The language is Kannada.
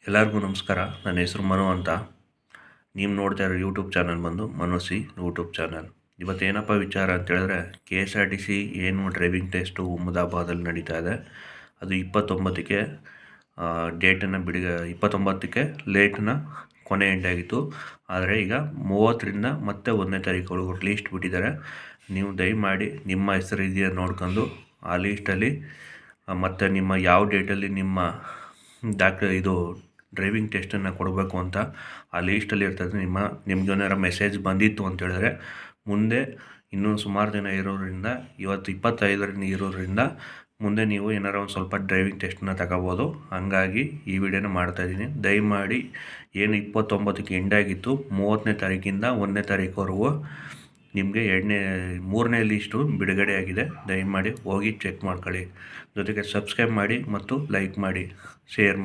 ಎಲ್ಲರಿಗೂ ನಮಸ್ಕಾರ. ನನ್ನ ಹೆಸರು ಮನು ಅಂತ. ನೀವು ನೋಡ್ತಾ ಇರೋ ಯೂಟ್ಯೂಬ್ ಚಾನಲ್ ಬಂದು ಮನುಸಿ ಯೂಟ್ಯೂಬ್ ಚಾನಲ್. ಇವತ್ತೇನಪ್ಪ ವಿಚಾರ ಅಂತೇಳಿದ್ರೆ, KSRTC ಏನು ಡ್ರೈವಿಂಗ್ ಟೆಸ್ಟು ಅಹಮದಾಬಾದಲ್ಲಿ ನಡೀತಾ ಇದೆ. ಅದು 29ಕ್ಕೆ ಡೇಟನ್ನು 29ಕ್ಕೆ ಲೇಟ್ನ ಕೊನೆ ಎಂಡಾಗಿತ್ತು. ಆದರೆ ಈಗ 30ರಿಂದ ಮತ್ತೆ 1ನೇ ತಾರೀಕು ಲೀಸ್ಟ್ ಬಿಟ್ಟಿದ್ದಾರೆ. ನೀವು ದಯಮಾಡಿ ನಿಮ್ಮ ಹೆಸರು ಇದೆಯಾ ನೋಡ್ಕೊಂಡು ಆ ಲೀಸ್ಟಲ್ಲಿ ಮತ್ತು ನಿಮ್ಮ ಯಾವ ಡೇಟಲ್ಲಿ ನಿಮ್ಮ ಇದು ಡ್ರೈವಿಂಗ್ ಟೆಸ್ಟನ್ನು ಕೊಡಬೇಕು ಅಂತ ಆ ಲೀಸ್ಟಲ್ಲಿ ಇರ್ತದೆ. ನಿಮ್ಗೇನಾರ ಮೆಸೇಜ್ ಬಂದಿತ್ತು ಅಂತೇಳಿದ್ರೆ, ಮುಂದೆ ಇನ್ನೂ ಸುಮಾರು ದಿನ ಇರೋದ್ರಿಂದ, ಇವತ್ತು 25ರಿಂದ ಇರೋದ್ರಿಂದ ಮುಂದೆ ನೀವು ಏನಾರ ಒಂದು ಸ್ವಲ್ಪ ಡ್ರೈವಿಂಗ್ ಟೆಸ್ಟನ್ನ ತಗೋಬೋದು. ಹಂಗಾಗಿ ಈ ವಿಡಿಯೋನ ಮಾಡ್ತಾಯಿದ್ದೀನಿ. ದಯಮಾಡಿ ಏನು 29ಕ್ಕೆ ಎಂಡಾಗಿತ್ತು, 30ನೇ ತಾರೀಕಿಂದ 1ನೇ ತಾರೀಕುವರೆಗೂ ನಿಮಗೆ 3ನೇ ಲೀಸ್ಟು ಬಿಡುಗಡೆಯಾಗಿದೆ. ದಯಮಾಡಿ ಹೋಗಿ ಚೆಕ್ ಮಾಡ್ಕೊಳ್ಳಿ. ಜೊತೆಗೆ ಸಬ್ಸ್ಕ್ರೈಬ್ ಮಾಡಿ ಮತ್ತು ಲೈಕ್ ಮಾಡಿ, ಶೇರ್ ಮಾಡಿ.